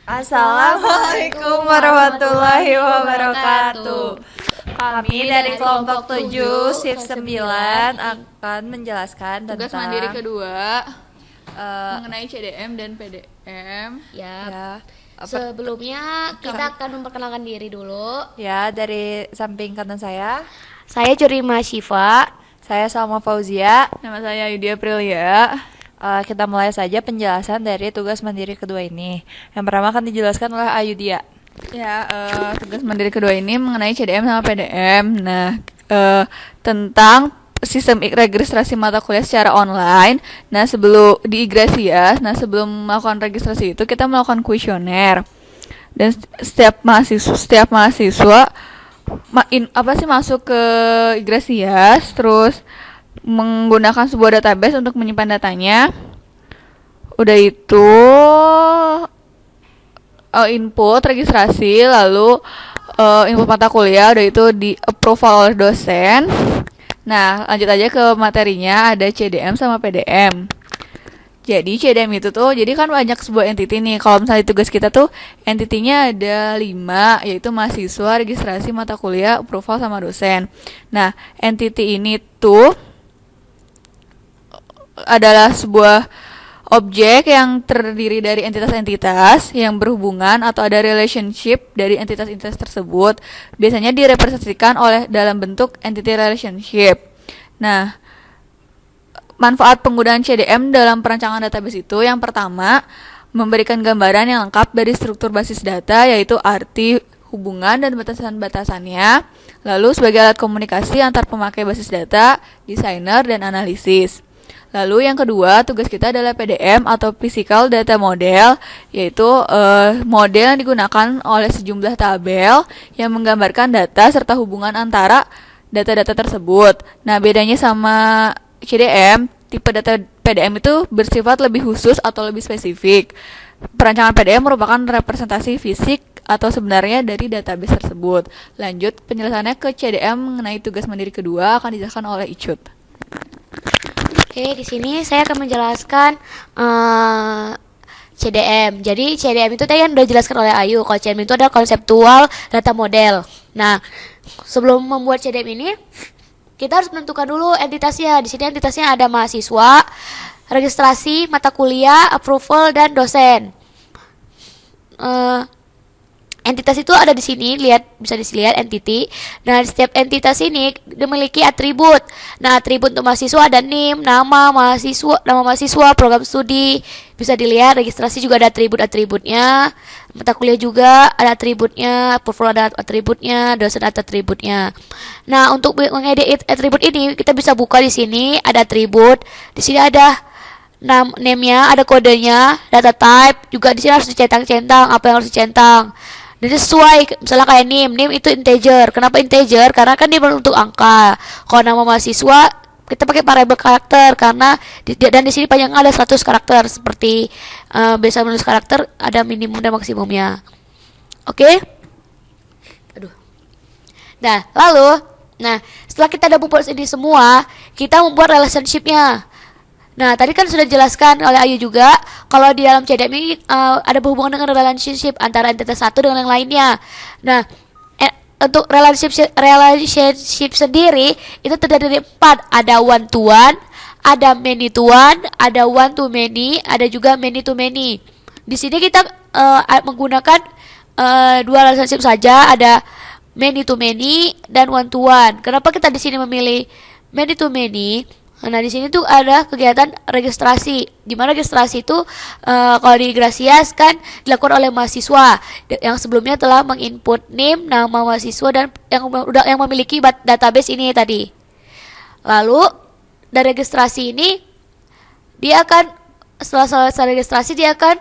Assalamualaikum warahmatullahi wabarakatuh. Kami dari kelompok 7 shift 9 akan menjelaskan tugas tentang mandiri kedua mengenai CDM dan PDM. ya, Sebelumnya kita akan memperkenalkan diri dulu. ya dari samping kanan saya Jurima Syifa. saya Salma Fauzia. Nama saya Yudia Prilia. Kita mulai saja penjelasan dari tugas mandiri kedua ini. Yang pertama akan dijelaskan oleh Ayudia. Ya, tugas mandiri kedua ini mengenai CDM sama PDM. Nah, tentang sistem registrasi mata kuliah secara online. Nah, sebelum di Igrasias, sebelum melakukan registrasi itu kita melakukan kuesioner. Dan setiap mahasiswa masuk ke Igrasias, terus menggunakan sebuah database untuk menyimpan datanya. Udah itu input registrasi, lalu input mata kuliah, udah itu di approval oleh dosen. Nah, lanjut aja ke materinya, ada CDM sama PDM. Jadi CDM itu tuh, jadi kan banyak sebuah entity nih. Kalau misalnya tugas kita tuh entitinya ada 5, yaitu mahasiswa, registrasi, mata kuliah, approval, sama dosen. Nah, entity ini tuh adalah sebuah objek yang terdiri dari entitas-entitas yang berhubungan atau ada relationship dari entitas-entitas tersebut. Biasanya direpresentasikan oleh dalam bentuk entity relationship. Nah, manfaat penggunaan CDM dalam perancangan database itu yang pertama, memberikan gambaran yang lengkap dari struktur basis data, yaitu arti, hubungan, dan batasan-batasannya. Lalu sebagai alat komunikasi antar pemakai basis data, desainer, dan analisis. Lalu yang kedua, tugas kita adalah PDM atau Physical Data Model, yaitu model yang digunakan oleh sejumlah tabel yang menggambarkan data serta hubungan antara data-data tersebut. Nah, bedanya sama CDM, tipe data PDM itu bersifat lebih khusus atau lebih spesifik. Perancangan PDM merupakan representasi fisik atau sebenarnya dari database tersebut. Lanjut penjelasannya ke CDM mengenai tugas mandiri kedua akan dijelaskan oleh Icut. Oke, di sini saya akan menjelaskan CDM. Jadi CDM itu tadi kan udah dijelaskan oleh Ayu. Kalau CDM itu adalah konseptual data model. Nah, sebelum membuat CDM ini, kita harus menentukan dulu entitasnya. Di sini entitasnya ada mahasiswa, registrasi, mata kuliah, approval, dan dosen. Entitas itu ada di sini, bisa dilihat entity. Nah, setiap entitas ini memiliki atribut. Nah, atribut untuk mahasiswa ada NIM, nama mahasiswa, program studi. Bisa dilihat registrasi juga ada atributnya. Mata kuliah juga ada atributnya, approval ada atributnya, dosen ada atributnya. Nah, untuk mengedit atribut ini kita bisa buka di sini, ada atribut. Di sini ada name-nya, ada kodenya, data type, juga di sini harus dicentang-centang apa yang harus dicentang. Dan sesuai, misalnya kayak NIM itu integer. Kenapa integer? Karena kan dia berbentuk angka. Kalau nama mahasiswa kita pakai variabel karakter karena dan di sini panjangnya ada 100 karakter. Seperti biasa menulis karakter ada minimum dan maksimumnya. Oke? Nah, setelah kita udah membuat ini semua, kita membuat relationship-nya. Nah, tadi kan sudah dijelaskan oleh Ayu juga kalau di dalam CDM ini ada berhubungan dengan relationship antara entitas satu dengan yang lainnya. Nah, untuk relationship sendiri itu terdiri dari 4. Ada one to one, ada many to one, ada one to many, ada juga many to many. Di sini kita menggunakan 2 relationship saja, ada many to many dan one to one. Kenapa kita di sini memilih many to many? Nah, di sini tuh ada kegiatan registrasi. Di mana registrasi itu kalau di Igrasias kan dilakukan oleh mahasiswa yang sebelumnya telah menginput NIM, nama mahasiswa dan yang memiliki database ini tadi. Lalu dari registrasi ini dia akan setelah selesai registrasi dia akan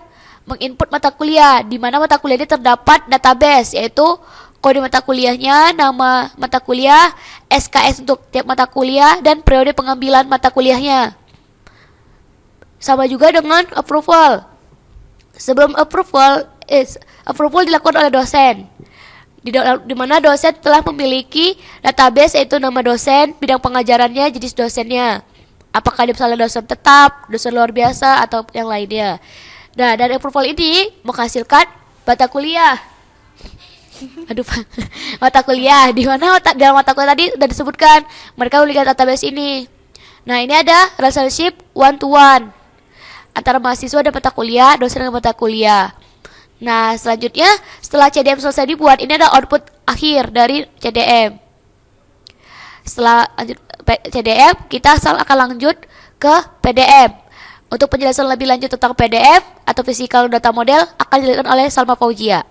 menginput mata kuliah, di mana mata kuliah ini terdapat database, yaitu kode mata kuliahnya, nama mata kuliah, SKS untuk tiap mata kuliah, dan periode pengambilan mata kuliahnya. Sama juga dengan approval. Sebelum approval dilakukan oleh dosen. Di mana dosen telah memiliki database, yaitu nama dosen, bidang pengajarannya, jenis dosennya. Apakah dia misalnya dosen tetap, dosen luar biasa, atau yang lainnya. Nah, dari approval ini menghasilkan mata kuliah. Aduh, Pak. Mata kuliah di mana dalam mata kuliah tadi udah disebutkan mereka memiliki database ini. Nah, ini ada relationship one to one antara mahasiswa dan mata kuliah, dosen dengan mata kuliah. Nah, selanjutnya setelah CDM selesai dibuat, ini ada output akhir dari CDM. Setelah lanjut CDM, kita akan lanjut ke PDM. Untuk penjelasan lebih lanjut tentang PDF atau physical data model akan dijelaskan oleh Salma Fauzia.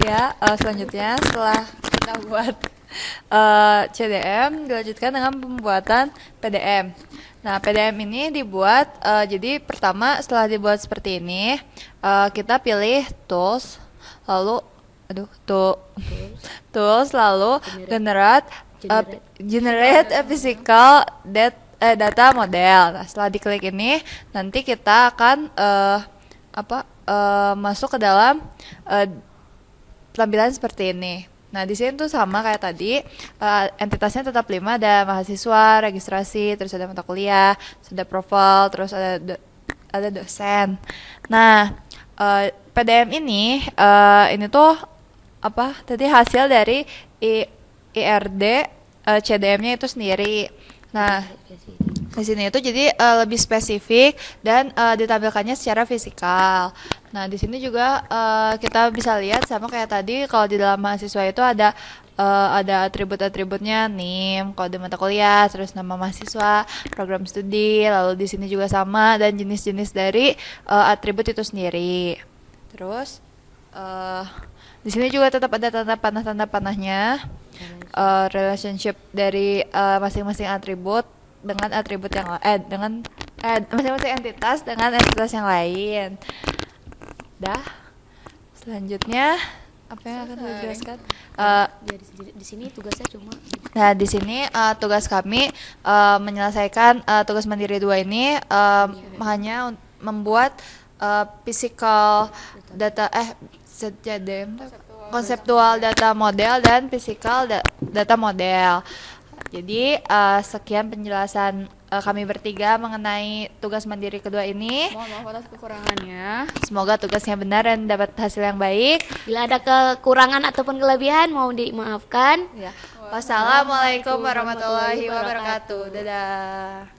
Ya, selanjutnya setelah kita buat CDM, dilanjutkan dengan pembuatan PDM. Nah, PDM ini dibuat, jadi pertama setelah dibuat seperti ini, kita pilih tools, lalu, tools, lalu generate a physical data model. Nah, setelah diklik ini, nanti kita akan masuk ke dalam tampilan seperti ini. Nah, di sini tuh sama kayak tadi, entitasnya tetap 5, ada mahasiswa, registrasi, terus ada mata kuliah, terus ada profil, terus ada dosen. Nah, PDM ini tuh tadi hasil dari IRD CDM-nya itu sendiri. Nah, di sini itu jadi lebih spesifik dan ditampilkannya secara fisikal. Nah, di sini juga kita bisa lihat sama kayak tadi, kalau di dalam mahasiswa itu ada atribut-atributnya, NIM, kode mata kuliah, terus nama mahasiswa, program studi, lalu di sini juga sama, dan jenis-jenis dari atribut itu sendiri. Terus di sini juga tetap ada tanda panahnya, relationship dari masing-masing atribut dengan atribut yang masing-masing entitas dengan entitas yang lain. Selanjutnya apa yang akan dijelaskan? Di sini tugasnya cuma. Nah, di sini tugas kami menyelesaikan tugas mandiri 2 ini hanya membuat physical data konseptual data model dan physical data model. Jadi sekian penjelasan kami bertiga mengenai tugas mandiri kedua ini. Mohon maaf atas kekurangannya. Semoga tugasnya benar dan dapat hasil yang baik. Bila ada kekurangan ataupun kelebihan mohon dimaafkan. Ya. Wassalamualaikum warahmatullahi wabarakatuh. Dadah.